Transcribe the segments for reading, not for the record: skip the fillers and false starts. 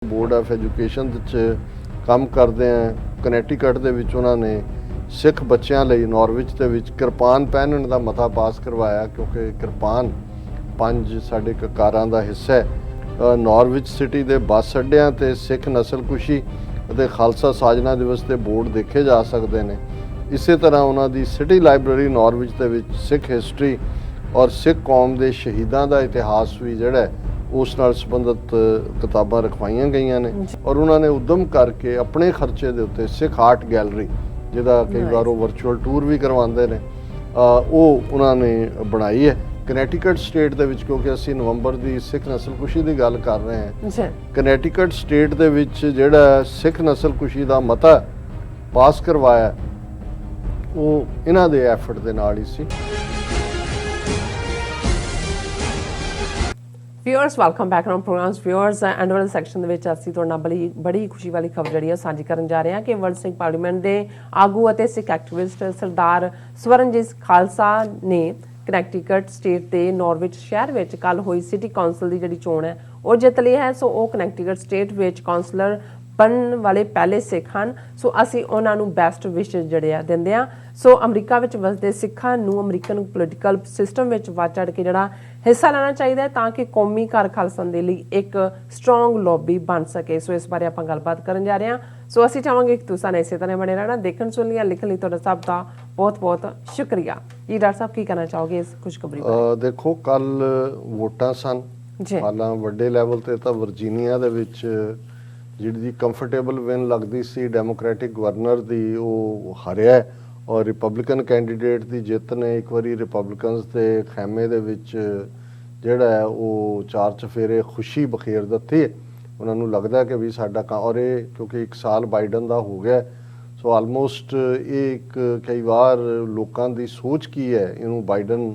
Board of education 'ਚ ਕੰਮ ਕਰਦੇ ਆ। ਕਨੈਟੀਕਟ ਦੇ ਵਿੱਚ ਉਹਨਾਂ ਨੇ ਸਿੱਖ ਬੱਚਿਆਂ ਲਈ ਨਾਰਵਿਚ ਦੇ ਵਿੱਚ ਕਿਰਪਾਨ ਪਹਿਨਣ ਦਾ ਮਤਾ ਪਾਸ ਕਰਵਾਇਆ, ਕਿਉਂਕਿ ਕਿਰਪਾਨ 5 ਸਾਡੇ ਕਕਾਰਾਂ ਦਾ ਹਿੱਸਾ ਹੈ। ਨਾਰਵਿਚ ਸਿਟੀ ਦੇ ਬੱਸ ਅੱਡਿਆਂ ਤੇ ਸਿੱਖ ਨਸਲਕੁਸ਼ੀ ਅਤੇ ਖਾਲਸਾ ਸਾਜਨਾ ਦਿਵਸ ਦੇ ਬੋਰਡ ਦੇਖੇ ਜਾ ਸਕਦੇ ਨੇ। ਇਸੇ ਤਰ੍ਹਾਂ ਉਹਨਾਂ ਦੀ ਸਿਟੀ ਲਾਇਬ੍ਰੇਰੀ ਨਾਰਵਿਚ ਦੇ ਵਿੱਚ ਸਿੱਖ ਹਿਸਟਰੀ ਔਰ ਸਿੱਖ ਕੌਮ ਦੇ ਸ਼ਹੀਦਾਂ ਦਾ ਇਤਿਹਾਸ ਵੀ ਜਿਹੜਾ ਉਸ ਨਾਲ ਸੰਬੰਧਿਤ ਕਿਤਾਬਾਂ ਰਖਵਾਈਆਂ ਗਈਆਂ ਨੇ। ਔਰ ਉਹਨਾਂ ਨੇ ਉਦਮ ਕਰਕੇ ਆਪਣੇ ਖਰਚੇ ਦੇ ਉੱਤੇ ਸਿੱਖ ਆਰਟ ਗੈਲਰੀ, ਜਿਹਦਾ ਕਈ ਵਾਰ ਉਹ ਵਰਚੁਅਲ ਟੂਰ ਵੀ ਕਰਵਾਉਂਦੇ ਨੇ, ਉਹ ਉਹਨਾਂ ਨੇ ਬਣਾਈ ਹੈ ਕਨੈਟੀਕਟ ਸਟੇਟ ਦੇ ਵਿੱਚ। ਕਿਉਂਕਿ ਅਸੀਂ ਨਵੰਬਰ ਦੀ ਸਿੱਖ ਨਸਲਕੁਸ਼ੀ ਦੀ ਗੱਲ ਕਰ ਰਹੇ ਹਾਂ, ਕਨੈਟੀਕਟ ਸਟੇਟ ਦੇ ਵਿੱਚ ਜਿਹੜਾ ਸਿੱਖ ਨਸਲਕੁਸ਼ੀ ਦਾ ਮਤਾ ਪਾਸ ਕਰਵਾਇਆ ਉਹ ਇਹਨਾਂ ਦੇ ਐਫਰਟ ਦੇ ਨਾਲ ਹੀ ਸੀ। Viewers welcome back on programmes. Viewers end ਵਾਲੇ ਸੈਕਸ਼ਨ ਦੇ ਵਿੱਚ ਅਸੀਂ ਤੁਹਾਡੇ ਨਾਲ ਬੜੀ ਖੁਸ਼ੀ ਵਾਲੀ ਖਬਰ ਜਿਹੜੀ ਹੈ ਸਾਂਝੀ ਕਰਨ ਜਾ ਰਹੇ ਹਾਂ ਕਿ ਵਰਲਡ ਸਿੱਖ ਪਾਰਲੀਮੈਂਟ ਦੇ ਆਗੂ ਅਤੇ ਸਿੱਖ ਐਕਟਿਵਿਸਟ ਸਰਦਾਰ ਸਵਰਨਜੀਤ ਖਾਲਸਾ ਨੇ ਕਨੈਕਟੀਕਟ ਸਟੇਟ ਦੇ ਨਾਰਵਿਚ ਸ਼ਹਿਰ ਵਿੱਚ ਕੱਲ ਹੋਈ ਸਿਟੀ ਕਾਉਂਸਲ ਦੀ ਜਿਹੜੀ ਚੋਣ ਹੈ ਉਹ ਜਿੱਤ ਲਈ ਹੈ। ਸੋ ਉਹ ਕਨੈਕਟੀਕਟ ਸਟੇਟ ਵਿੱਚ ਕਾਉਂਸਲਰ ਬਣਨ ਵਾਲੇ ਪਹਿਲੇ ਸਿੱਖ ਹਨ। ਸੋ ਅਸੀਂ ਉਹਨਾਂ ਨੂੰ ਬੈਸਟ ਵਿਸ਼ ਜਿਹੜੇ ਆ ਦਿੰਦੇ ਹਾਂ। ਸੋ ਅਮਰੀਕਾ ਵਿੱਚ ਵਸਦੇ ਸਿੱਖਾਂ ਨੂੰ ਅਮਰੀਕਨ ਪੋਲੀਟੀਕਲ ਸਿਸਟਮ ਵਿੱਚ ਵੱਧ ਚੜ੍ਹ ਕੇ ਜਿਹੜਾ ਹਿੱਸਾ ਲੈਣਾ ਚਾਹੀਦਾ ਹੈ ਤਾਂ ਕਿ ਕੌਮੀ ਘਰ ਖਾਲਸਾ ਦੇ ਲਈ ਇੱਕ ਸਟਰੋਂਗ ਲੌਬੀ ਬਣ ਸਕੇ। ਸੋ ਇਸ ਬਾਰੇ ਆਪਾਂ ਗੱਲਬਾਤ ਕਰਨ ਜਾ ਰਹੇ ਹਾਂ। ਸੋ ਅਸੀਂ ਚਾਹਾਂਗੇ ਕਿ ਤੁਸੀਂ ਇਸੇ ਤਰ੍ਹਾਂ ਬਣੇ ਰਹਿਣਾ। ਦੇਖਣ ਸੁਣ ਲਿਆ ਲਿਖਣ ਲਈ ਤੁਹਾਡਾ ਸਭ ਦਾ ਬਹੁਤ ਬਹੁਤ ਸ਼ੁਕਰੀਆ ਜੀ। ਡਾਕਟਰ ਸਾਹਿਬ ਕੀ ਕਹਿਣਾ ਚਾਹੋਗੇ ਇਸ ਖੁਸ਼ਖਬਰੀ ਬਾਰੇ? ਦੇਖੋ, ਕੱਲ ਵੋਟਾਂ ਸਨ ਹਾਲਾਂ ਵੱਡੇ ਲੈਵਲ ਤੇ ਤਾਂ ਵਰਜੀਨੀਆ ਦੇ ਵਿੱਚ ਜਿਹੜੀ ਕੰਫਰਟੇਬਲ ਵਿਨ ਲੱਗਦੀ ਸੀ ਡੈਮੋਕ੍ਰੈਟਿਕ ਗਵਰਨਰ ਦੀ, ਉਹ ਹਾਰਿਆ ਔਰ ਰਿਪਬਲਿਕਨ ਕੈਂਡੀਡੇਟ ਦੀ ਜਿੱਤ ਨੇ ਇੱਕ ਵਾਰੀ ਰਿਪਬਲਿਕਨਸ ਦੇ ਖੈਮੇ ਦੇ ਵਿੱਚ ਜਿਹੜਾ ਹੈ ਉਹ ਚਾਰ ਚਫੇਰੇ ਖੁਸ਼ੀ ਬਖੇਰ ਦਿੱਤੀ ਹੈ। ਉਹਨਾਂ ਨੂੰ ਲੱਗਦਾ ਕਿ ਵੀ ਸਾਡਾ ਔਰ ਇਹ ਕਿਉਂਕਿ 1 ਸਾਲ ਬਾਈਡਨ ਦਾ ਹੋ ਗਿਆ, ਸੋ ਆਲਮੋਸਟ ਇਹ ਇੱਕ ਕਈ ਵਾਰ ਲੋਕਾਂ ਦੀ ਸੋਚ ਕੀ ਹੈ ਇਹਨੂੰ ਬਾਈਡਨ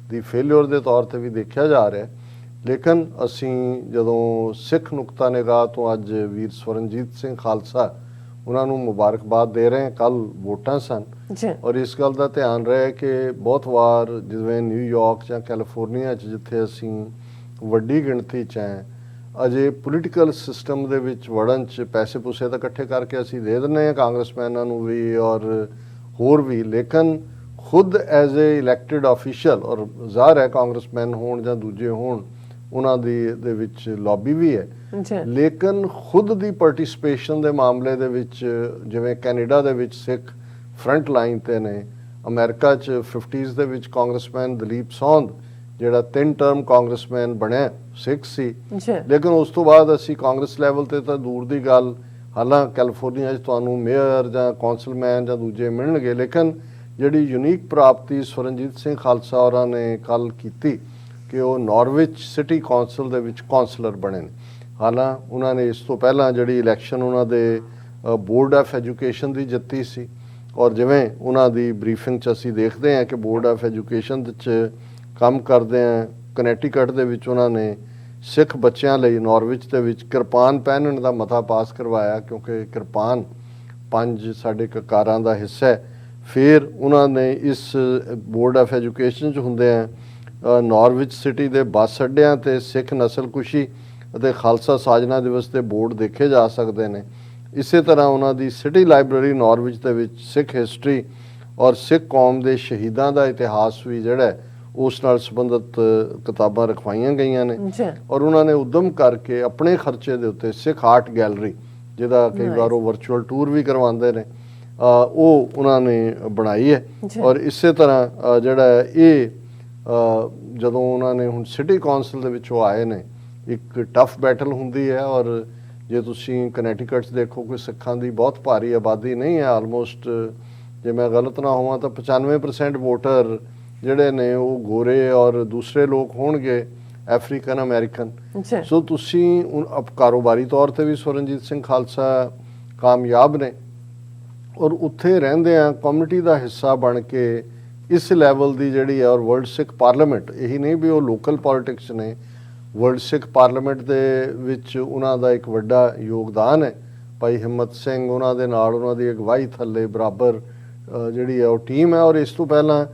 ਦੀ ਫੇਲਿਅਰ ਦੇ ਤੌਰ ਤੇ ਵੀ ਦੇਖਿਆ ਜਾ ਰਿਹਾ। ਲੇਕਿਨ ਅਸੀਂ ਜਦੋਂ ਸਿੱਖ ਨੁਕਤਾ ਨਿਗਾਹ ਤੋਂ ਅੱਜ ਵੀਰ ਸਵਰਨਜੀਤ ਸਿੰਘ ਖਾਲਸਾ ਉਹਨਾਂ ਨੂੰ ਮੁਬਾਰਕਬਾਦ ਦੇ ਰਹੇ ਹਾਂ। ਕੱਲ ਵੋਟਾਂ ਸਨ ਔਰ ਇਸ ਗੱਲ ਦਾ ਧਿਆਨ ਰਹੇ ਕਿ ਬਹੁਤ ਵਾਰ ਜਿਵੇਂ ਨਿਊਯਾਰਕ ਜਾਂ ਕੈਲੀਫੋਰਨੀਆ 'ਚ ਜਿੱਥੇ ਅਸੀਂ ਵੱਡੀ ਗਿਣਤੀ 'ਚ ਹੈ, ਅਜੇ ਪੋਲੀਟੀਕਲ ਸਿਸਟਮ ਦੇ ਵਿੱਚ ਵੜਨ 'ਚ ਪੈਸੇ ਪੂਸੇ ਤਾਂ ਇਕੱਠੇ ਕਰਕੇ ਅਸੀਂ ਦੇ ਦਿੰਦੇ ਹਾਂ ਕਾਂਗਰਸਮੈਨਾਂ ਨੂੰ ਵੀ ਔਰ ਹੋਰ ਵੀ, ਲੇਕਿਨ ਖੁਦ ਐਜ਼ ਏ ਇਲੈਕਟਿਡ ਆਫੀਸ਼ੀਅਲ ਔਰ ਜ਼ਾਹਰ ਹੈ ਕਾਂਗਰਸਮੈਨ ਹੋਣ ਜਾਂ ਦੂਜੇ ਹੋਣ ਉਹਨਾਂ ਦੇ ਵਿੱਚ ਲੌਬੀ ਵੀ ਹੈ, ਲੇਕਿਨ ਖੁਦ ਦੀ ਪਾਰਟਿਸਿਪੇਸ਼ਨ ਦੇ ਮਾਮਲੇ ਦੇ ਵਿੱਚ ਜਿਵੇਂ ਕੈਨੇਡਾ ਦੇ ਵਿੱਚ ਸਿੱਖ ਫਰੰਟ ਲਾਈਨ ਤੇ ਨੇ, ਅਮਰੀਕਾ 'ਚ 50s ਦੇ ਵਿੱਚ ਕਾਂਗਰਸਮੈਨ ਦਲੀਪ ਸੌਂਦ ਜਿਹੜਾ 3 ਟਰਮ ਕਾਂਗਰਸਮੈਨ ਬਣਿਆ ਸਿੱਖ ਸੀ, ਲੇਕਿਨ ਉਸ ਤੋਂ ਬਾਅਦ ਅਸੀਂ ਕਾਂਗਰਸ ਲੈਵਲ ਤੇ ਤਾਂ ਦੂਰ ਦੀ ਗੱਲ, ਹਾਲਾਂ ਕੈਲੀਫੋਰਨੀਆ 'ਚ ਤੁਹਾਨੂੰ ਮੇਅਰ ਜਾਂ ਕੌਂਸਲਮੈਨ ਜਾਂ ਦੂਜੇ ਮਿਲਣਗੇ, ਲੇਕਿਨ ਜਿਹੜੀ ਯੂਨੀਕ ਪ੍ਰਾਪਤੀ ਸਵਰਨਜੀਤ ਸਿੰਘ ਖਾਲਸਾ ਹੋਰਾਂ ਨੇ ਕੱਲ ਕੀਤੀ ਕਿ ਉਹ ਨਾਰਵਿਚ ਸਿਟੀ ਕਾਉਂਸਲ ਦੇ ਵਿੱਚ ਕਾਉਂਸਲਰ ਬਣੇ ਨੇ। ਹਾਲਾਂ ਉਹਨਾਂ ਨੇ ਇਸ ਤੋਂ ਪਹਿਲਾਂ ਜਿਹੜੀ ਇਲੈਕਸ਼ਨ ਉਹਨਾਂ ਦੇ ਬੋਰਡ ਆਫ ਐਜੂਕੇਸ਼ਨ ਦੀ ਜਿੱਤੀ ਸੀ ਔਰ ਜਿਵੇਂ ਉਹਨਾਂ ਦੀ ਬਰੀਫਿੰਗ 'ਚ ਅਸੀਂ ਦੇਖਦੇ ਹਾਂ ਕਿ ਬੋਰਡ ਆਫ ਐਜੂਕੇਸ਼ਨ 'ਚ ਕੰਮ ਕਰਦੇ ਆ। ਕਨੈਟੀਕਟ ਦੇ ਵਿੱਚ ਉਹਨਾਂ ਨੇ ਸਿੱਖ ਬੱਚਿਆਂ ਲਈ ਨਾਰਵਿਚ ਦੇ ਵਿੱਚ ਕਿਰਪਾਨ ਪਹਿਨਣ ਦਾ ਮਤਾ ਪਾਸ ਕਰਵਾਇਆ, ਕਿਉਂਕਿ ਕਿਰਪਾਨ 5 ਸਾਡੇ ਕਕਾਰਾਂ ਦਾ ਹਿੱਸਾ ਹੈ। ਫਿਰ ਉਹਨਾਂ ਨੇ ਇਸ ਬੋਰਡ ਆਫ ਐਜੂਕੇਸ਼ਨ 'ਚ ਹੁੰਦੇ ਆ ਨਾਰਵਿਚ ਸਿਟੀ ਦੇ ਬੱਸ ਅੱਡਿਆਂ ਤੇ ਸਿੱਖ ਨਸਲਕੁਸ਼ੀ ਅਤੇ ਖਾਲਸਾ ਸਾਜਨਾ ਦਿਵਸ ਦੇ ਬੋਰਡ ਦੇਖੇ ਜਾ ਸਕਦੇ ਨੇ। ਇਸੇ ਤਰ੍ਹਾਂ ਉਹਨਾਂ ਦੀ ਸਿਟੀ ਲਾਇਬ੍ਰੇਰੀ ਨਾਰਵਿਚ ਦੇ ਵਿੱਚ ਸਿੱਖ ਹਿਸਟਰੀ ਔਰ ਸਿੱਖ ਕੌਮ ਦੇ ਸ਼ਹੀਦਾਂ ਦਾ ਇਤਿਹਾਸ ਵੀ ਜਿਹੜਾ ਉਸ ਨਾਲ ਸੰਬੰਧਿਤ ਕਿਤਾਬਾਂ ਰਖਵਾਈਆਂ ਗਈਆਂ ਨੇ। ਔਰ ਉਹਨਾਂ ਨੇ ਉਦਮ ਕਰਕੇ ਆਪਣੇ ਖਰਚੇ ਦੇ ਉੱਤੇ ਸਿੱਖ ਆਰਟ ਗੈਲਰੀ, ਜਿਹਦਾ ਕਈ ਵਾਰ ਉਹ ਵਰਚੁਅਲ ਟੂਰ ਵੀ ਕਰਵਾਉਂਦੇ ਨੇ, ਉਹ ਉਹਨਾਂ ਨੇ ਬਣਾਈ ਹੈ। ਔਰ ਇਸੇ ਤਰ੍ਹਾਂ ਜਿਹੜਾ ਇਹ ਜਦੋਂ ਉਹਨਾਂ ਨੇ ਹੁਣ ਸਿਟੀ ਕਾਉਂਸਲ ਦੇ ਵਿੱਚ ਉਹ ਆਏ ਨੇ, ਇੱਕ ਟਫ ਬੈਟਲ ਹੁੰਦੀ ਹੈ। ਔਰ ਜੇ ਤੁਸੀਂ ਕਨੈਟੀਕਟ ਦੇਖੋ ਕੋਈ ਸਿੱਖਾਂ ਦੀ ਬਹੁਤ ਭਾਰੀ ਆਬਾਦੀ ਨਹੀਂ ਹੈ, ਆਲਮੋਸਟ ਜੇ ਮੈਂ ਗਲਤ ਨਾ ਹੋਵਾਂ ਤਾਂ 95% ਵੋਟਰ ਜਿਹੜੇ ਨੇ ਉਹ ਗੋਰੇ ਔਰ ਦੂਸਰੇ ਲੋਕ ਹੋਣਗੇ, ਅਫਰੀਕਨ ਅਮਰੀਕਨ। ਸੋ ਤੁਸੀਂ ਕਾਰੋਬਾਰੀ ਤੌਰ ਤੇ ਵੀ ਸਵਰਨਜੀਤ ਸਿੰਘ ਖਾਲਸਾ ਕਾਮਯਾਬ ਨੇ ਔਰ ਉੱਥੇ ਰਹਿੰਦੇ ਆ ਕਮਿਊਨਿਟੀ ਦਾ ਹਿੱਸਾ ਬਣ ਕੇ ਇਸ ਲੈਵਲ ਦੀ ਜਿਹੜੀ ਹੈ। ਔਰ ਵਰਲਡ ਸਿੱਖ ਪਾਰਲੀਮੈਂਟ, ਇਹੀ ਨਹੀਂ ਵੀ ਉਹ ਲੋਕਲ ਪੋਲੀਟਿਕਸ ਨੇ, ਵਰਲਡ ਸਿੱਖ ਪਾਰਲੀਮੈਂਟ ਦੇ ਵਿੱਚ ਉਹਨਾਂ ਦਾ ਇੱਕ ਵੱਡਾ ਯੋਗਦਾਨ ਹੈ। ਭਾਈ ਹਿੰਮਤ ਸਿੰਘ ਉਹਨਾਂ ਦੇ ਨਾਲ ਉਹਨਾਂ ਦੀ ਅਗਵਾਈ ਥੱਲੇ ਬਰਾਬਰ ਜਿਹੜੀ ਹੈ ਉਹ ਟੀਮ ਹੈ। ਔਰ ਇਸ ਤੋਂ ਪਹਿਲਾਂ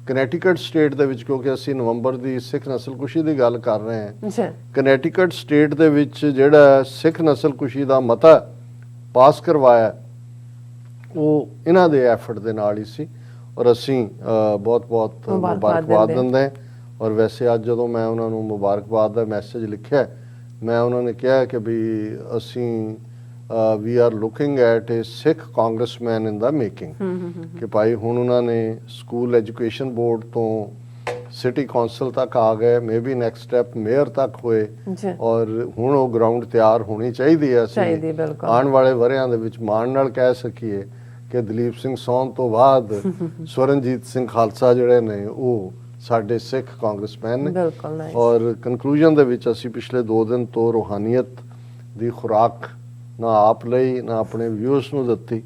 ਕਨੈਟੀਕਟ ਸਟੇਟ ਦੇ ਵਿੱਚ, ਕਿਉਂਕਿ ਅਸੀਂ ਨਵੰਬਰ ਦੀ ਸਿੱਖ ਨਸਲਕੁਸ਼ੀ ਦੀ ਗੱਲ ਕਰ ਰਹੇ ਹਾਂ, ਜੀ ਕਨੈਟੀਕਟ ਸਟੇਟ ਦੇ ਵਿੱਚ ਜਿਹੜਾ ਸਿੱਖ ਨਸਲਕੁਸ਼ੀ ਦਾ ਮਤਾ ਪਾਸ ਕਰਵਾਇਆ ਉਹ ਇਹਨਾਂ ਦੇ ਐਫਰਟ ਦੇ ਨਾਲ ਹੀ ਸੀ, ਔਰ ਅਸੀਂ ਬਹੁਤ-ਬਹੁਤ ਮੁਬਾਰਕਬਾਦ ਦਿੰਦੇ ਹਾਂ। ਔਰ ਵੈਸੇ ਅੱਜ ਜਦੋਂ ਮੈਂ ਉਹਨਾਂ ਨੂੰ ਮੁਬਾਰਕਬਾਦ ਦਾ ਮੈਸੇਜ ਲਿਖਿਆ, ਮੈਂ ਉਹਨਾਂ ਨੇ ਕਿਹਾ ਕਿ ਵੀ ਅਸੀਂ we are looking at a Sikh congressman in the making, ਕਿ ਭਾਈ ਹੁਣ ਉਹਨਾਂ ਨੇ ਸਕੂਲ ਐਜੂਕੇਸ਼ਨ ਬੋਰਡ ਤੋਂ ਸਿਟੀ ਕੌਂਸਲ ਤੱਕ ਆ ਗਏ, ਮੇਬੀ ਨੈਕਸਟ ਸਟੈਪ ਮੇਅਰ ਤੱਕ ਹੋਏ, ਔਰ ਹੁਣ ਉਹ ਗਰਾਊਂਡ ਤਿਆਰ ਹੋਣੀ ਚਾਹੀਦੀ ਹੈ। ਅਸੀਂ ਆਉਣ ਵਾਲੇ ਵਰ੍ਹਿਆਂ ਦੇ ਵਿੱਚ ਮਾਣ ਨਾਲ ਕਹਿ ਸਕੀਏ ਕਿ ਦਲੀਪ ਸਿੰਘ ਸੌਨ ਤੋਂ ਬਾਅਦ ਸਵਰਨਜੀਤ ਸਿੰਘ ਖਾਲਸਾ ਜਿਹੜੇ ਨੇ ਉਹ ਸਾਡੇ ਸਿੱਖ ਕਾਂਗਰਸਮੈਨ ਨੇ। ਔਰ ਕਨਕਲੂਜਨ ਦੇ ਵਿੱਚ ਅਸੀਂ ਪਿਛਲੇ 2 ਦਿਨ ਤੋਂ ਰੂਹਾਨੀਅਤ ਦੀ ਖੁਰਾਕ ਨਾ ਆਪ ਲਈ ਨਾ ਆਪਣੇ ਵਿਊਅਰਸ ਨੂੰ ਦਿੱਤੀ।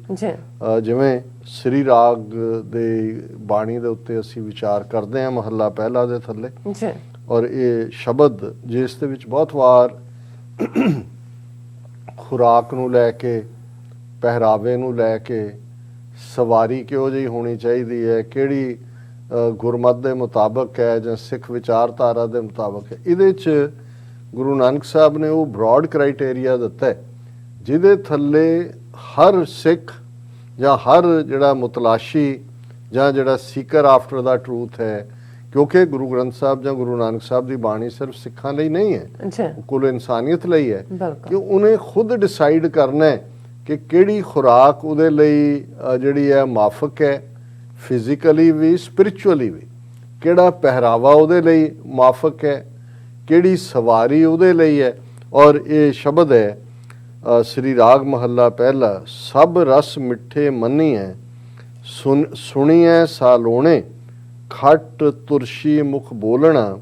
ਜਿਵੇਂ ਸ੍ਰੀ ਰਾਗ ਦੇ ਬਾਣੀ ਦੇ ਉੱਤੇ ਅਸੀਂ ਵਿਚਾਰ ਕਰਦੇ ਹਾਂ ਮਹੱਲਾ ਪਹਿਲਾ ਦੇ ਥੱਲੇ, ਔਰ ਇਹ ਸ਼ਬਦ ਜਿਸ ਦੇ ਵਿੱਚ ਬਹੁਤ ਵਾਰ ਖੁਰਾਕ ਨੂੰ ਲੈ ਕੇ, ਪਹਿਰਾਵੇ ਨੂੰ ਲੈ ਕੇ, ਸਵਾਰੀ ਕਿਹੋ ਜਿਹੀ ਹੋਣੀ ਚਾਹੀਦੀ ਹੈ, ਕਿਹੜੀ ਗੁਰਮਤ ਦੇ ਮੁਤਾਬਕ ਹੈ ਜਾਂ ਸਿੱਖ ਵਿਚਾਰਧਾਰਾ ਦੇ ਮੁਤਾਬਕ ਹੈ, ਇਹਦੇ 'ਚ ਗੁਰੂ ਨਾਨਕ ਸਾਹਿਬ ਨੇ ਉਹ ਬ੍ਰੌਡ ਕ੍ਰਾਈਟੇਰੀਆ ਦਿੱਤਾ ਹੈ ਜਿਹਦੇ ਥੱਲੇ ਹਰ ਸਿੱਖ ਜਾਂ ਹਰ ਜਿਹੜਾ ਮੁਤਲਾਸ਼ੀ ਜਾਂ ਜਿਹੜਾ ਸੀਕਰ ਆਫਟਰ ਦਾ ਟਰੂਥ ਹੈ, ਕਿਉਂਕਿ ਗੁਰੂ ਗ੍ਰੰਥ ਸਾਹਿਬ ਜਾਂ ਗੁਰੂ ਨਾਨਕ ਸਾਹਿਬ ਦੀ ਬਾਣੀ ਸਿਰਫ ਸਿੱਖਾਂ ਲਈ ਨਹੀਂ ਹੈ, ਕੁੱਲ ਇਨਸਾਨੀਅਤ ਲਈ ਹੈ, ਕਿ ਉਹਨੇ ਖੁਦ ਡਿਸਾਈਡ ਕਰਨਾ ਹੈ ਕਿ ਕਿਹੜੀ ਖੁਰਾਕ ਉਹਦੇ ਲਈ ਜਿਹੜੀ ਹੈ ਮਾਫਕ ਹੈ, ਫਿਜ਼ੀਕਲੀ ਵੀ ਸਪਿਰਿਚੁਅਲੀ ਵੀ, ਕਿਹੜਾ ਪਹਿਰਾਵਾ ਉਹਦੇ ਲਈ ਮਾਫਕ ਹੈ, ਕਿਹੜੀ ਸਵਾਰੀ ਉਹਦੇ ਲਈ ਹੈ। ਔਰ ਇਹ ਸ਼ਬਦ ਹੈ ਸ੍ਰੀ ਰਾਗ ਮਹੱਲਾ ਪਹਿਲਾ, ਸਭ ਰਸ ਮਿੱਠੇ ਮੰਨੀਐ ਸੁਣੀਐ ਸਾਲੋਣੇ, ਖੱਟ ਤੁਰਸ਼ੀ ਮੁਖ ਬੋਲਣਾ,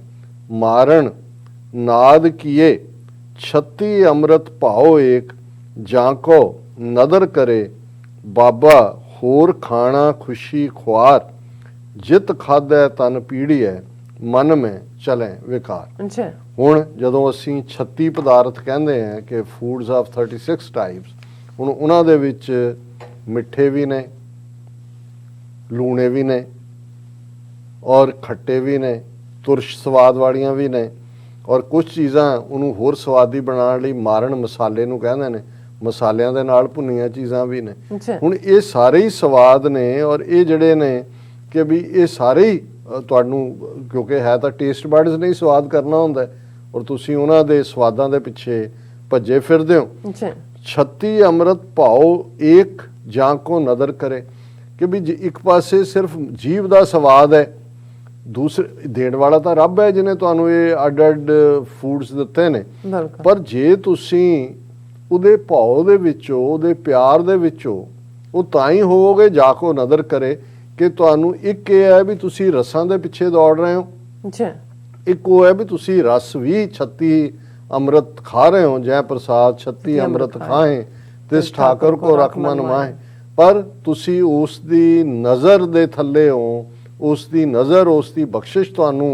ਮਾਰਨ ਨਾਦ ਕੀਏ, 36 ਅੰਮ੍ਰਿਤ ਭਾਓ ਏਕ, ਜਾਂ ਕੋ ਨਦਰ ਕਰੇ, ਬਾਬਾ ਹੋਰ ਖਾਣਾ ਖੁਸ਼ੀ ਖੁਆਰ, ਜਿਤ ਖਾਧੈ ਤਨ ਪੀੜੀਐ, ਮਨ ਮੈਂ ਚਲੇ ਵਿਕਾਰ। ਹੁਣ ਜਦੋਂ ਅਸੀਂ 36 ਪਦਾਰਥ ਕਹਿੰਦੇ ਹਾਂ ਕਿ ਫੂਡਸ ਆਫ 36 ਟਾਈਪਸ, ਹੁਣ ਉਹਨਾਂ ਦੇ ਵਿੱਚ ਮਿੱਠੇ ਵੀ ਨੇ, ਲੂਣੇ ਵੀ ਨੇ, ਔਰ ਖੱਟੇ ਵੀ ਨੇ, ਤੁਰਸ਼ ਸਵਾਦ ਵਾਲੀਆਂ ਵੀ ਨੇ, ਔਰ ਕੁਝ ਚੀਜ਼ਾਂ ਉਹਨੂੰ ਹੋਰ ਸਵਾਦੀ ਬਣਾਉਣ ਲਈ ਮਾਰਨ ਮਸਾਲੇ ਨੂੰ ਕਹਿੰਦੇ ਨੇ, ਮਸਾਲਿਆਂ ਦੇ ਨਾਲ ਭੁੰਨੀਆਂ ਚੀਜ਼ਾਂ ਵੀ ਨੇ। ਹੁਣ ਇਹ ਸਾਰੇ ਹੀ ਸਵਾਦ ਨੇ, ਔਰ ਇਹ ਜਿਹੜੇ ਨੇ ਕਿ ਵੀ ਇਹ ਸਾਰੇ ਹੀ ਤੁਹਾਨੂੰ, ਕਿਉਂਕਿ ਹੈ ਤਾਂ ਟੇਸਟ ਬਡਸ ਨਹੀਂ ਸਵਾਦ ਕਰਨਾ ਹੁੰਦਾ, ਔਰ ਤੁਸੀਂ ਉਹਨਾਂ ਦੇ ਸਵਾਦਾਂ ਦੇ ਪਿੱਛੇ ਭੱਜੇ ਫਿਰਦੇ ਹੋ। 36 ਅੰਮ੍ਰਿਤ ਭਾਓ ਏਕ, ਜਾਂ ਕੋ ਨਦਰ ਕਰੇ, ਕਿ ਵੀ ਇੱਕ ਪਾਸੇ ਸਿਰਫ ਜੀਭ ਦਾ ਸਵਾਦ ਹੈ, ਦੂਸਰੇ ਦੇਣ ਵਾਲਾ ਤਾਂ ਰੱਬ ਹੈ ਜਿਹਨੇ ਤੁਹਾਨੂੰ ਇਹ ਅੱਡ-ਅੱਡ ਫੂਡਸ ਦਿੱਤੇ ਨੇ, ਪਰ ਜੇ ਤੁਸੀਂ ਉਹਦੇ ਭਾਉ ਦੇ ਵਿੱਚੋਂ, ਉਹਦੇ ਪਿਆਰ ਦੇ ਵਿੱਚੋਂ, ਉਹ ਤਾਂ ਹੀ ਹੋਵੋਗੇ ਜਾ ਕੋ ਨਦਰ ਕਰੇ, ਕਿ ਤੁਹਾਨੂੰ ਇੱਕ ਇਹ ਹੈ ਵੀ ਤੁਸੀਂ ਰਸਾਂ ਦੇ ਪਿੱਛੇ ਦੌੜ ਰਹੇ ਹੋ, ਇੱਕ ਉਹ ਹੈ ਵੀ ਤੁਸੀਂ ਰਸ ਵੀ 36 ਅੰਮ੍ਰਿਤ ਖਾ ਰਹੇ ਹੋ, ਜੈ ਪ੍ਰਸਾਦ 36 ਅੰਮ੍ਰਿਤ ਖਾਏ ਤਿਸ ਠਾਕੁਰ ਕੋ ਰਖ ਮਨ ਮਾਹੇ, ਪਰ ਤੁਸੀਂ ਉਸ ਦੀ ਨਜ਼ਰ ਦੇ ਥੱਲੇ ਹੋ, ਉਸ ਦੀ ਨਜ਼ਰ, ਉਸ ਦੀ ਬਖਸ਼ਿਸ਼ ਤੁਹਾਨੂੰ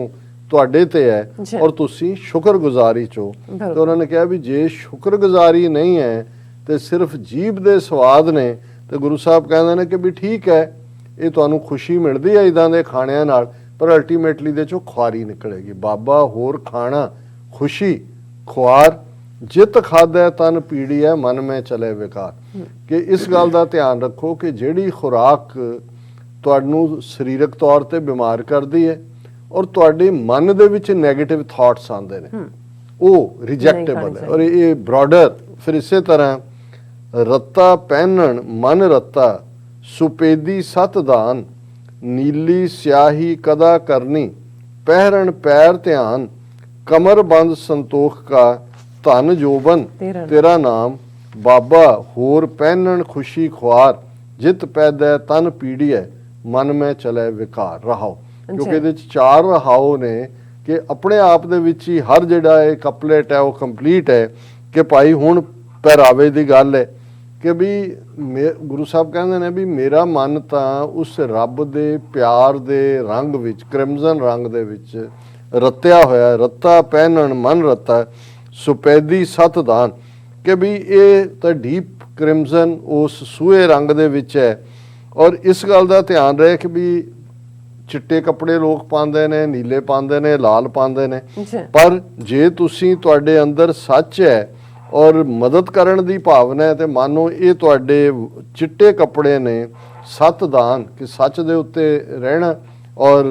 ਤੁਹਾਡੇ ਤੇ ਹੈ, ਔਰ ਤੁਸੀਂ ਸ਼ੁਕਰਗੁਜ਼ਾਰੀ ਚੋ। ਤੇ ਉਹਨਾਂ ਨੇ ਕਿਹਾ ਵੀ ਜੇ ਸ਼ੁਕਰਗੁਜ਼ਾਰੀ ਨਹੀਂ ਹੈ ਤੇ ਸਿਰਫ ਜੀਭ ਦੇ ਸਵਾਦ ਨੇ, ਤੇ ਗੁਰੂ ਸਾਹਿਬ ਕਹਿੰਦੇ ਨੇ ਕਿ ਵੀ ਠੀਕ ਹੈ, ਇਹ ਤੁਹਾਨੂੰ ਖੁਸ਼ੀ ਮਿਲਦੀ ਹੈ ਇਦਾਂ ਦੇ ਖਾਣਿਆਂ ਨਾਲ, ਪਰ ਅਲਟੀਮੇਟਲੀ ਦੇ ਚੋਂ ਖੁਆਰੀ ਨਿਕਲੇਗੀ। ਬਾਬਾ ਹੋਰ ਖਾਣਾ ਖੁਸ਼ੀ ਖੁਆਰ, ਜਿਤ ਖਾਧੈ ਤਨ ਪੀੜੀ ਹੈ, ਮਨ ਮੈਂ ਚਲੇ ਵਿਕਾਰ। ਕਿ ਇਸ ਗੱਲ ਦਾ ਧਿਆਨ ਰੱਖੋ ਕਿ ਜਿਹੜੀ ਖੁਰਾਕ ਤੁਹਾਨੂੰ ਸਰੀਰਕ ਤੌਰ ਤੇ ਬਿਮਾਰ ਕਰਦੀ ਹੈ ਔਰ ਤੁਹਾਡੇ ਮਨ ਦੇ ਵਿੱਚ ਨੈਗੇਟਿਵ ਥਾਟਸ ਆਉਂਦੇ ਨੇ, ਉਹ ਰਿਜੈਕਟੇਬਲ ਹੈ। ਔਰ ਇਹ ਬ੍ਰੌਡਰ ਫਿਰ ਇਸੇ ਤਰ੍ਹਾਂ, ਰੱਤਾ ਪਹਿਨਣ ਮਨ ਰੱਤਾ, ਸੁਪੇਦੀ ਸਤ ਦਾਨ, ਨੀਲੀ ਸਿਆਹੀ ਕਦਾ ਕਰਨੀ, ਪਹਿਰਨ ਪੈਰ ਧਿਆਨ, ਕਮਰ ਬੰਦ ਸੰਤੋਖ ਕਾ, ਧਨ ਜੋਬਨ ਤੇਰਾ ਨਾਮ, ਬਾਬਾ ਹੋਰ ਪਹਿਨਣ ਖੁਸ਼ੀ ਖੁਆਰ, ਜਿਤ ਪੈਦਾ ਤਨ ਪੀੜੀ ਹੈ, ਮਨ ਮੈਂ ਚਲੇ ਵਿਕਾਰ। ਰਹਾਓ, ਕਿਉਂਕਿ ਇਹਦੇ 'ਚ 4 ਰਹਾਓ ਨੇ ਕਿ ਆਪਣੇ ਆਪ ਦੇ ਵਿੱਚ ਹੀ ਹਰ ਜਿਹੜਾ ਇਹ ਕਪਲੇਟ ਹੈ ਉਹ ਕੰਪਲੀਟ ਹੈ। ਕਿ ਭਾਈ ਹੁਣ ਪਹਿਰਾਵੇ ਦੀ ਗੱਲ ਹੈ ਕਿ ਵੀ ਗੁਰੂ ਸਾਹਿਬ ਕਹਿੰਦੇ ਨੇ ਵੀ ਮੇਰਾ ਮਨ ਤਾਂ ਉਸ ਰੱਬ ਦੇ ਪਿਆਰ ਦੇ ਰੰਗ ਵਿੱਚ, ਕ੍ਰਿਮਜ਼ਨ ਰੰਗ ਦੇ ਵਿੱਚ ਰੱਤਿਆ ਹੋਇਆ, ਰੱਤਾ ਪਹਿਨਣ ਮਨ ਰੱਤਾ, ਸੁਪੈਦੀ ਸਤ ਦਾਨ, ਕਿ ਵੀ ਇਹ ਤਾਂ ਡੀਪ ਕ੍ਰਿਮਜ਼ਨ ਉਸ ਸੂਹੇ ਰੰਗ ਦੇ ਵਿੱਚ ਹੈ। ਔਰ ਇਸ ਗੱਲ ਦਾ ਧਿਆਨ ਰਹੇ ਕਿ ਵੀ ਚਿੱਟੇ ਕੱਪੜੇ ਲੋਕ ਪਾਉਂਦੇ ਨੇ, ਨੀਲੇ ਪਾਉਂਦੇ ਨੇ, ਲਾਲ ਪਾਉਂਦੇ ਨੇ, ਜੀ ਪਰ ਜੇ ਤੁਸੀਂ ਤੁਹਾਡੇ ਅੰਦਰ ਸੱਚ ਹੈ ਔਰ ਮਦਦ ਕਰਨ ਦੀ ਭਾਵਨਾ ਹੈ ਤੇ ਮਾਨੋ ਇਹ ਤੁਹਾਡੇ ਚਿੱਟੇ ਕੱਪੜੇ ਨੇ ਸੱਤ ਦਾਨ, ਕਿ ਸੱਚ ਦੇ ਉੱਤੇ ਰਹਿਣਾ ਔਰ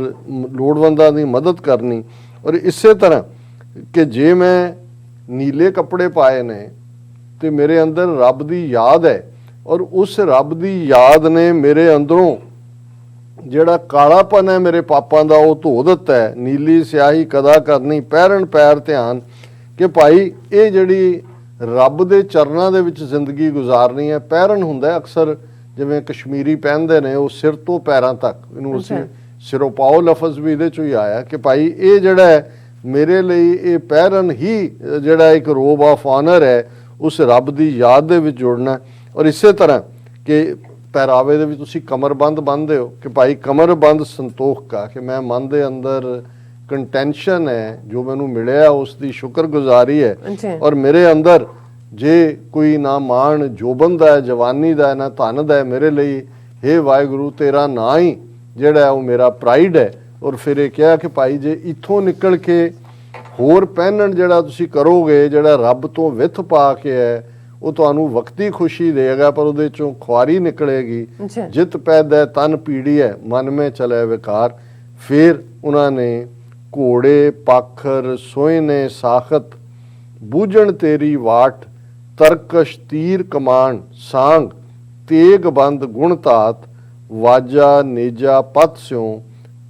ਲੋੜਵੰਦਾਂ ਦੀ ਮਦਦ ਕਰਨੀ। ਔਰ ਇਸੇ ਤਰ੍ਹਾਂ ਕਿ ਜੇ ਮੈਂ ਨੀਲੇ ਕੱਪੜੇ ਪਾਏ ਨੇ ਤੇ ਮੇਰੇ ਅੰਦਰ ਰੱਬ ਦੀ ਯਾਦ ਹੈ ਔਰ ਉਸ ਰੱਬ ਦੀ ਯਾਦ ਨੇ ਮੇਰੇ ਅੰਦਰੋਂ ਜਿਹੜਾ ਕਾਲਾਪਨ ਹੈ ਮੇਰੇ ਪਾਪਾਂ ਦਾ ਉਹ ਧੋ ਦਿੱਤਾ ਹੈ। ਨੀਲੀ ਸਿਆਹੀ ਕਦਾ ਕਰਨੀ, ਪਹਿਰਨ ਪੈਰ ਧਿਆਨ, ਕਿ ਭਾਈ ਇਹ ਜਿਹੜੀ ਰੱਬ ਦੇ ਚਰਨਾਂ ਦੇ ਵਿੱਚ ਜ਼ਿੰਦਗੀ ਗੁਜ਼ਾਰਨੀ ਹੈ। ਪਹਿਰਨ ਹੁੰਦਾ ਅਕਸਰ ਜਿਵੇਂ ਕਸ਼ਮੀਰੀ ਪਹਿਨਦੇ ਨੇ, ਉਹ ਸਿਰ ਤੋਂ ਪੈਰਾਂ ਤੱਕ, ਇਹਨੂੰ ਅਸੀਂ ਸਿਰੋਂ ਪਾਓ ਲਫ਼ਜ਼ ਵੀ ਇਹਦੇ ਚੋਂ ਹੀ ਆਇਆ ਕਿ ਭਾਈ ਇਹ ਜਿਹੜਾ ਹੈ ਮੇਰੇ ਲਈ ਇਹ ਪਹਿਰਨ ਹੀ ਜਿਹੜਾ ਇੱਕ ਰੋਬ ਆਫ ਆਨਰ ਹੈ ਉਸ ਰੱਬ ਦੀ ਯਾਦ ਦੇ ਵਿੱਚ ਜੁੜਨਾ। ਔਰ ਇਸੇ ਤਰ੍ਹਾਂ ਕਿ ਪਹਿਰਾਵੇ ਦੇ ਵਿੱਚ ਤੁਸੀਂ ਕਮਰਬੰਦ ਬੰਨ੍ਹਦੇ ਹੋ ਕਿ ਭਾਈ ਕਮਰਬੰਦ ਸੰਤੋਖ ਕਾ, ਕਿ ਮੈਂ ਮਨ ਦੇ ਅੰਦਰ ਕੰਟੈਂਸ਼ਨ ਹੈ ਜੋ ਮੈਨੂੰ ਮਿਲਿਆ ਉਸ ਦੀ ਸ਼ੁਕਰਗੁਜ਼ਾਰੀ ਹੈ। ਔਰ ਮੇਰੇ ਅੰਦਰ ਜੇ ਕੋਈ ਨਾ ਮਾਣ ਜੋਬਨ ਦਾ ਹੈ, ਜਵਾਨੀ ਦਾ ਹੈ, ਨਾ ਧਨ ਦਾ ਹੈ, ਮੇਰੇ ਲਈ ਹੇ ਵਾਹਿਗੁਰੂ ਤੇਰਾ ਨਾਂ ਹੀ ਜਿਹੜਾ ਉਹ ਮੇਰਾ ਪ੍ਰਾਈਡ ਹੈ। ਔਰ ਫਿਰ ਇਹ ਕਿਹਾ ਕਿ ਭਾਈ ਜੇ ਇੱਥੋਂ ਨਿਕਲ ਕੇ ਹੋਰ ਪਹਿਨਣ ਜਿਹੜਾ ਤੁਸੀਂ ਕਰੋਗੇ, ਜਿਹੜਾ ਰੱਬ ਤੋਂ ਵਿੱਥ ਪਾ ਕੇ ਹੈ, ਉਹ ਤੁਹਾਨੂੰ ਵਕਤੀ ਖੁਸ਼ੀ ਦੇਗਾ ਪਰ ਉਹਦੇ ਚੋਂ ਖੁਆਰੀ ਨਿਕਲੇਗੀ। ਜਿਤ ਪੈਦਾ ਤਨ ਪੀੜੀ ਹੈ, ਮਨ ਮੇ ਚਲੇ ਵਿਕਾਰ। ਫਿਰ ਉਹਨਾਂ ਨੇ ਘੋੜੇ ਪਾਖਰ ਸੋਇਨੇ ਸਾਖਤ, ਬੂਝਣ ਤੇਰੀ ਵਾਟ, ਤਰਕਸ਼ ਤੀਰ ਕਮਾਨ ਸਾਂਗ, ਤੇਗ ਬੰਦ ਗੁਣ ਧਾਤ, ਵਾਜਾ ਨੇਜਾ ਪਤ ਸਿਉ,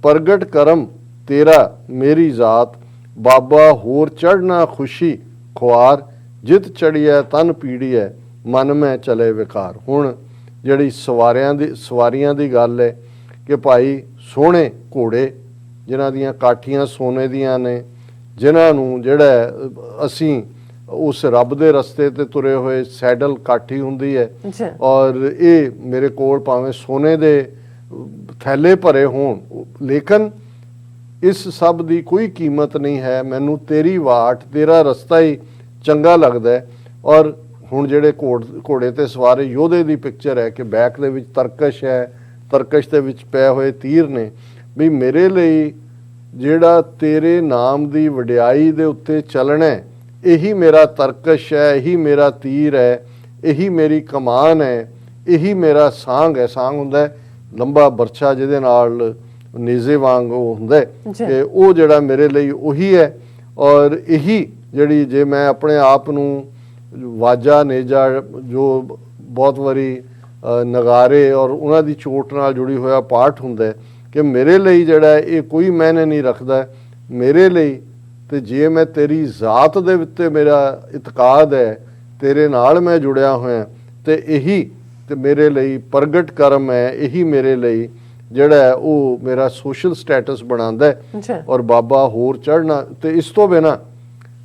ਪ੍ਰਗਟ ਕਰਮ ਤੇਰਾ ਮੇਰੀ ਜ਼ਾਤ, ਬਾਬਾ ਹੋਰ ਚੜ੍ਹਨਾ ਖੁਸ਼ੀ ਖੁਆਰ, ਜਿਤ ਚੜੀਐ ਤਨ ਪੀੜੀਐ, ਮਨ ਮੈਂ ਚਲੇ ਵਿਕਾਰ। ਹੁਣ ਜਿਹੜੀ ਸਵਾਰੀਆਂ ਦੀ ਗੱਲ ਹੈ ਕਿ ਭਾਈ ਸੋਹਣੇ ਘੋੜੇ ਜਿਨ੍ਹਾਂ ਦੀਆਂ ਕਾਠੀਆਂ ਸੋਨੇ ਦੀਆਂ ਨੇ, ਜਿਨ੍ਹਾਂ ਨੂੰ ਜਿਹੜਾ ਅਸੀਂ ਉਸ ਰੱਬ ਦੇ ਰਸਤੇ ਤੇ ਤੁਰੇ ਹੋਏ ਸੈਡਲ ਕਾਠੀ ਹੁੰਦੀ ਹੈ। ਔਰ ਇਹ ਮੇਰੇ ਕੋਲ ਭਾਵੇਂ ਸੋਨੇ ਦੇ ਥੈਲੇ ਭਰੇ ਹੋਣ, ਲੇਕਿਨ ਇਸ ਸਭ ਦੀ ਕੋਈ ਕੀਮਤ ਨਹੀਂ ਹੈ। ਮੈਨੂੰ ਤੇਰੀ ਵਾਟ, ਤੇਰਾ ਰਸਤਾ ਹੀ ਚੰਗਾ ਲੱਗਦਾ ਹੈ। ਔਰ ਹੁਣ ਜਿਹੜੇ ਘੋੜੇ ਤੇ ਸਵਾਰੇ ਯੋਧੇ ਦੀ ਪਿਕਚਰ ਹੈ ਕਿ ਬੈਕ ਦੇ ਵਿੱਚ ਤਰਕਸ਼ ਹੈ, ਤਰਕਸ਼ ਦੇ ਵਿੱਚ ਪਏ ਹੋਏ ਤੀਰ ਨੇ, ਵੀ ਮੇਰੇ ਲਈ ਜਿਹੜਾ ਤੇਰੇ ਨਾਮ ਦੀ ਵਡਿਆਈ ਦੇ ਉੱਤੇ ਚੱਲਣਾ, ਇਹੀ ਮੇਰਾ ਤਰਕਸ਼ ਹੈ, ਇਹੀ ਮੇਰਾ ਤੀਰ ਹੈ, ਇਹੀ ਮੇਰੀ ਕਮਾਨ ਹੈ, ਇਹੀ ਮੇਰਾ ਸਾਂਗ ਹੈ। ਸਾਂਗ ਹੁੰਦਾ ਲੰਬਾ ਬਰਛਾ ਜਿਹਦੇ ਨਾਲ ਨੇਜ਼ੇ ਵਾਂਗ ਉਹ ਹੁੰਦਾ ਕਿ ਉਹ ਜਿਹੜਾ ਮੇਰੇ ਲਈ ਉਹੀ ਹੈ। ਔਰ ਇਹੀ ਜਿਹੜੀ ਜੇ ਮੈਂ ਆਪਣੇ ਆਪ ਨੂੰ ਵਾਜਾ ਨੇਜਾ ਜੋ ਬਹੁਤ ਵਾਰੀ ਨਗਾਰੇ ਔਰ ਉਹਨਾਂ ਦੀ ਚੋਟ ਨਾਲ ਜੁੜੀ ਹੋਇਆ ਪਾਠ ਹੁੰਦਾ ਕਿ ਮੇਰੇ ਲਈ ਜਿਹੜਾ ਇਹ ਕੋਈ ਮਾਇਨੇ ਨਹੀਂ ਰੱਖਦਾ ਮੇਰੇ ਲਈ, ਤੇ ਜੇ ਮੈਂ ਤੇਰੀ ਜ਼ਾਤ ਦੇ ਉੱਤੇ ਮੇਰਾ ਇਤਕਾਦ ਹੈ, ਤੇਰੇ ਨਾਲ ਮੈਂ ਜੁੜਿਆ ਹੋਇਆ, ਤੇ ਇਹੀ ਤੇ ਮੇਰੇ ਲਈ ਪ੍ਰਗਟ ਕਰਮ ਹੈ, ਇਹੀ ਮੇਰੇ ਲਈ ਜਿਹੜਾ ਉਹ ਮੇਰਾ ਸੋਸ਼ਲ ਸਟੇਟਸ ਬਣਾਉਂਦਾ ਹੈ। ਔਰ ਬਾਬਾ ਹੋਰ ਚੜ੍ਹਨਾ, ਤੇ ਇਸ ਤੋਂ ਬਿਨਾਂ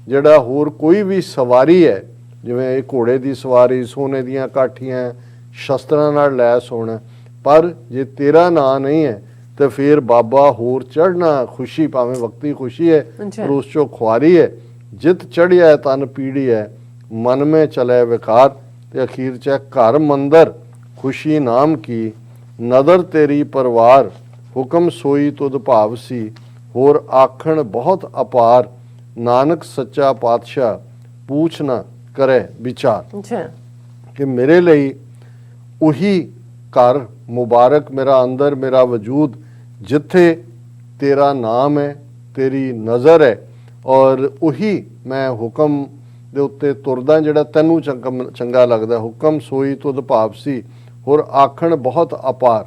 ਜਿਹੜਾ ਹੋਰ ਕੋਈ ਵੀ ਸਵਾਰੀ ਹੈ, ਜਿਵੇਂ ਇਹ ਘੋੜੇ ਦੀ ਸਵਾਰੀ, ਸੋਨੇ ਦੀਆਂ ਕਾਠੀਆਂ, ਸ਼ਸਤਰਾਂ ਨਾਲ ਲੈਸ ਹੋਣਾ, ਪਰ ਜੇ ਤੇਰਾ ਨਾਂ ਨਹੀਂ ਹੈ ਤੇ ਫਿਰ ਬਾਬਾ ਹੋਰ ਚੜ੍ਹਨਾ ਖੁਸ਼ੀ, ਭਾਵੇਂ ਵਕਤੀ ਖੁਸ਼ੀ ਹੈ ਪਰ ਉਸ ਚੋਂ ਖੁਆਰੀ ਹੈ। ਜਿਤ ਚੜ੍ਹਿਆ ਤਨ ਪੀੜੀ ਹੈ, ਮਨ ਮੇ ਚਲੇ ਵਿਕਾਰ। ਤੇ ਅਖੀਰ ਚ ਘਰ ਮੰਦਰ ਖੁਸ਼ੀ ਨਾਮ ਕੀ, ਨਦਰ ਤੇਰੀ ਪਰਵਾਰ, ਹੁਕਮ ਸੋਈ ਤੁਧ ਭਾਵਸੀ, ਹੋਰ ਆਖਣ ਬਹੁਤ ਅਪਾਰ, ਨਾਨਕ ਸੱਚਾ ਪਾਤਸ਼ਾਹ ਪੂਛ ਨਾ ਕਰੇ ਵਿਚਾਰ। ਕਿ ਮੇਰੇ ਲਈ ਉਹੀ ਘਰ ਮੁਬਾਰਕ, ਮੇਰਾ ਅੰਦਰ, ਮੇਰਾ ਵਜੂਦ, ਜਿੱਥੇ ਤੇਰਾ ਨਾਮ ਹੈ, ਤੇਰੀ ਨਜ਼ਰ ਹੈ, ਔਰ ਉਹੀ ਮੈਂ ਹੁਕਮ ਦੇ ਉੱਤੇ ਤੁਰਦਾ ਜਿਹੜਾ ਤੈਨੂੰ ਚੰਗਾ ਲੱਗਦਾ। ਹੁਕਮ ਸੋਈ ਤੁਧ ਭਾਵਸੀ, ਹੋਰ ਆਖਣ ਬਹੁਤ ਅਪਾਰ।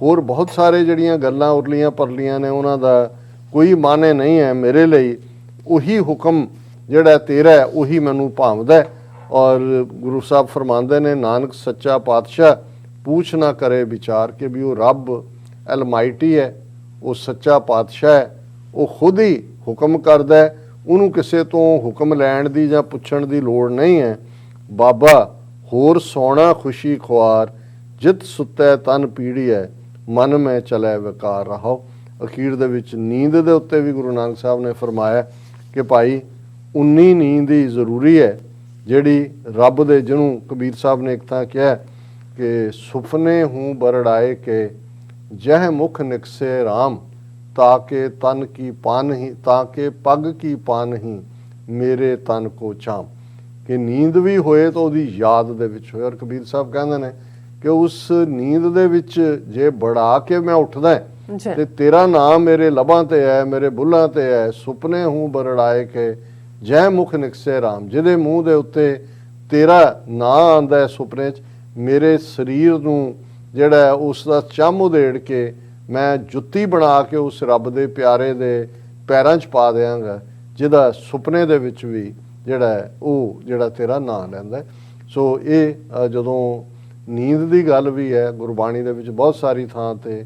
ਹੋਰ ਬਹੁਤ ਸਾਰੇ ਜਿਹੜੀਆਂ ਗੱਲਾਂ ਉਰਲੀਆਂ ਪਰਲੀਆਂ ਨੇ ਉਹਨਾਂ ਦਾ ਕੋਈ ਮਾਨੇ ਨਹੀਂ ਹੈ। ਮੇਰੇ ਲਈ ਉਹੀ ਹੁਕਮ ਜਿਹੜਾ ਤੇਰਾ ਹੈ ਉਹੀ ਮੈਨੂੰ ਭਾਵਦਾ। ਔਰ ਗੁਰੂ ਸਾਹਿਬ ਫਰਮਾਉਂਦੇ ਨੇ, ਨਾਨਕ ਸੱਚਾ ਪਾਤਸ਼ਾਹ ਪੂਛ ਨਾ ਕਰੇ ਵਿਚਾਰ, ਕਿ ਵੀ ਉਹ ਰੱਬ ਐਲਮਾਈਟੀ ਹੈ, ਉਹ ਸੱਚਾ ਪਾਤਸ਼ਾਹ ਹੈ, ਉਹ ਖੁਦ ਹੀ ਹੁਕਮ ਕਰਦਾ ਹੈ, ਉਹਨੂੰ ਕਿਸੇ ਤੋਂ ਹੁਕਮ ਲੈਣ ਦੀ ਜਾਂ ਪੁੱਛਣ ਦੀ ਲੋੜ ਨਹੀਂ ਹੈ। ਬਾਬਾ ਹੋਰ ਸੋਣਾ ਖੁਸ਼ੀ ਖੁਆਰ, ਜਿਤ ਸੁੱਤੈ ਤਨ ਪੀੜੀ ਹੈ, ਮਨ ਮੈਂ ਚਲੇ ਵਿਕਾਰ ਰਹੋ। ਅਖੀਰ ਦੇ ਵਿੱਚ ਨੀਂਦ ਦੇ ਉੱਤੇ ਵੀ ਗੁਰੂ ਨਾਨਕ ਸਾਹਿਬ ਨੇ ਫਰਮਾਇਆ ਕਿ ਭਾਈ 19 ਨੀਂਦ ਹੀ ਜ਼ਰੂਰੀ ਹੈ, ਜਿਹੜੀ ਰੱਬ ਦੇ, ਜਿਹਨੂੰ ਕਬੀਰ ਸਾਹਿਬ ਨੇ ਇੱਕ ਤਾਂ ਕਿਹਾ ਕਿ ਸੁਪਨੇ ਹੂੰ ਬਰੜਾਏ ਕੇ, ਜਹ ਮੁਖ ਨਿਕਸੇ ਰਾਮ, ताके तन की पान ही ताके पग की पान ही मेरे तन को चाम। कि नींद भी होए तो ਉਹਦੀ ਯਾਦ ਦੇ ਵਿੱਚ ਹੋਏ। ਔਰ ਕਬੀਰ ਸਾਹਿਬ ਕਹਿੰਦੇ ਨੇ ਕਿ ਉਸ ਨੀਂਦ ਦੇ ਵਿੱਚ ਜੇ ਬੜਾ ਕੇ ਮੈਂ ਉੱਠਦਾ ਤੇ ਤੇਰਾ ਨਾਮ ਮੇਰੇ ਲਬਾਂ ਤੇ ਹੈ, ਮੇਰੇ ਬੁੱਲਾਂ ਤੇ ਹੈ। ਸੁਪਨੇ ਹੂੰ ਬਰੜਾਏ ਕੇ ਜੈ ਮੁਖ ਨਿਕਸੇ ਰਾਮ। ਜਿਹਦੇ ਮੂੰਹ ਦੇ ਉੱਤੇ ਤੇਰਾ ਨਾਂ ਆਉਂਦਾ ਹੈ ਸੁਪਨੇ 'ਚ, ਮੇਰੇ ਸਰੀਰ ਨੂੰ ਜਿਹੜਾ ਉਸ ਦਾ ਚੰਮ ਉਧੇੜ ਕੇ ਮੈਂ ਜੁੱਤੀ ਬਣਾ ਕੇ ਉਸ ਰੱਬ ਦੇ ਪਿਆਰੇ ਦੇ ਪੈਰਾਂ 'ਚ ਪਾ ਦਿਆਂਗਾ, ਜਿਹਦਾ ਸੁਪਨੇ ਦੇ ਵਿੱਚ ਵੀ ਜਿਹੜਾ ਉਹ ਜਿਹੜਾ ਤੇਰਾ ਨਾਂ ਲੈਂਦਾ। ਸੋ ਇਹ ਜਦੋਂ ਨੀਂਦ ਦੀ ਗੱਲ ਵੀ ਹੈ ਗੁਰਬਾਣੀ ਦੇ ਵਿੱਚ ਬਹੁਤ ਸਾਰੀ ਥਾਂ ਤੇ,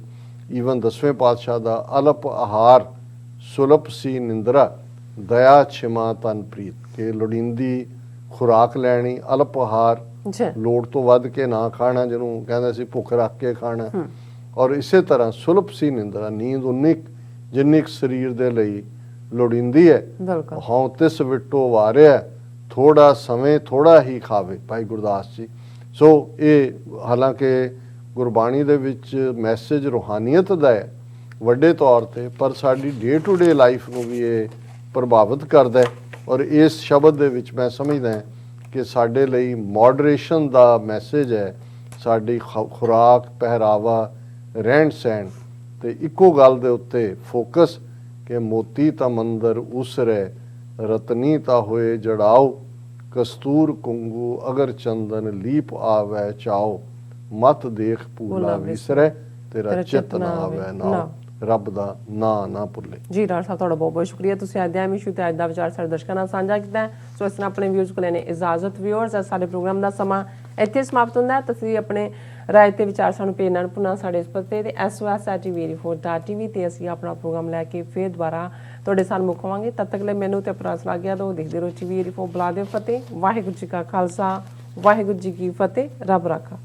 ਈਵਨ 10ਵੇਂ ਪਾਤਸ਼ਾਹ ਦਾ ਅਲਪ ਆਹਾਰ ਸੁਲਪ ਸੀ ਨਿੰਦਰਾ ਦਇਆ ਛਿਮਾ ਤਨ ਪ੍ਰੀਤ, ਕਿ ਲੋੜੀਂਦੀ ਖੁਰਾਕ ਲੈਣੀ, ਅਲਪ ਆਹਾਰ ਲੋੜ ਤੋਂ ਵੱਧ ਕੇ ਨਾ ਖਾਣਾ, ਜਿਹਨੂੰ ਕਹਿੰਦਾ ਸੀ ਭੁੱਖ ਰੱਖ ਕੇ ਖਾਣਾ। ਔਰ ਇਸੇ ਤਰ੍ਹਾਂ ਸੁਲਪ ਸੀ ਨਿੰਦਰਾ, ਨੀਂਦ ਉਨੀ ਜਿੰਨੀ ਸਰੀਰ ਦੇ ਲਈ ਲੋੜੀਂਦੀ ਹੈ। ਹਾਂ ਤਿਸ ਵਿਟੋ ਵਾਰਿਆ ਥੋੜਾ ਸਮੇਂ ਥੋੜਾ ਹੀ ਖਾਵੇ, ਭਾਈ ਗੁਰਦਾਸ ਜੀ। ਸੋ ਇਹ ਹਾਲਾਂਕਿ ਗੁਰਬਾਣੀ ਦੇ ਵਿੱਚ ਮੈਸੇਜ ਰੂਹਾਨੀਅਤ ਦਾ ਹੈ ਵੱਡੇ ਤੌਰ ਤੇ, ਪਰ ਸਾਡੀ ਡੇ ਟੂ ਡੇ ਲਾਈਫ ਨੂੰ ਵੀ ਇਹ ਪ੍ਰਭਾਵਿਤ ਕਰਦਾ ਹੈ। ਔਰ ਇਸ ਸ਼ਬਦ ਦੇ ਵਿੱਚ ਮੈਂ ਸਮਝਦਾ ਕਿ ਸਾਡੇ ਲਈ ਮੋਡਰੇਸ਼ਨ ਦਾ ਮੈਸੇਜ ਹੈ। ਸਾਡੀ ਖੁਰਾਕ, ਪਹਿਰਾਵਾ, ਰਹਿਣ ਸਹਿਣ ਤੇ ਇੱਕੋ ਗੱਲ ਦੇ ਉੱਤੇ ਫੋਕਸ ਕਿ ਮੋਤੀ ਤਾਂ ਮੰਦਰ ਉਸਰੇ ਰਤਨੀ ਤਾਂ ਹੋਏ ਜੜਾਓ, ਕਸਤੂਰ ਕੁੰਗੂ ਅਗਰ ਚੰਦਨ ਲੀਪ ਆਵੈ ਚਾਓ, ਮਤ ਦੇਖ ਭੂਲਾ ਵਿਸਰੈ ਤੇਰਾ ਚਿਤ ਨਾ ਆਵੈ ਨਾ। ਰੱਬ ਦਾ ਨਾਂ ਨਾ ਭੁੱਲੇ। ਜੀ ਡਾਕਟਰ ਸਾਹਿਬ ਤੁਹਾਡਾ ਬਹੁਤ ਬਹੁਤ ਸ਼ੁਕਰੀਆ, ਤੁਸੀਂ ਅੱਜ ਦਾ ਇਸ਼ੂ ਤੇ ਅੱਜ ਦਾ ਵਿਚਾਰ ਸਾਡੇ ਦਰਸ਼ਕਾਂ ਨਾਲ ਸਾਂਝਾ ਕੀਤਾ। ਸੋ ਇਸ ਨਾਲ ਆਪਣੇ ਵਿਊਜ਼ ਕੋਲ ਲੈਣੇ ਇਜਾਜ਼ਤ। ਵਿਊਅਰਸ, ਸਾਡੇ ਪ੍ਰੋਗਰਾਮ ਦਾ ਸਮਾਂ ਇੱਥੇ ਸਮਾਪਤ ਹੁੰਦਾ ਹੈ। ਤੁਸੀਂ ਆਪਣੇ ਰਾਏ ਤੇ ਵਿਚਾਰ ਸਾਨੂੰ ਭੇਜਣਾ ਪੁਣਾ ਸਾਡੇ ਇਸ ਪਤੇ ਤੇ SOS@TV84.tv ਤੇ ਅਸੀਂ ਆਪਣਾ ਪ੍ਰੋਗਰਾਮ ਲੈ ਕੇ ਫਿਰ ਦੁਬਾਰਾ ਤੁਹਾਡੇ ਸਾਹਮਣੇ ਮੁਕਾਵਾਂਗੇ। ਤਦ ਤੱਕ ਲਈ ਮੈਨੂੰ ਤੇ ਅਪਰਾਸ ਲੱਗ ਗਿਆ ਦੋ ਦੇਖਦੇ ਰਹੋ TV84। ਬੁਲਾ ਦਿਓ ਫਤਿਹ। ਵਾਹਿਗੁਰੂ ਜੀ ਕਾ ਖਾਲਸਾ, ਵਾਹਿਗੁਰੂ ਜੀ ਕੀ ਫਤਿਹ। ਰੱਬ ਰਾਖਾ।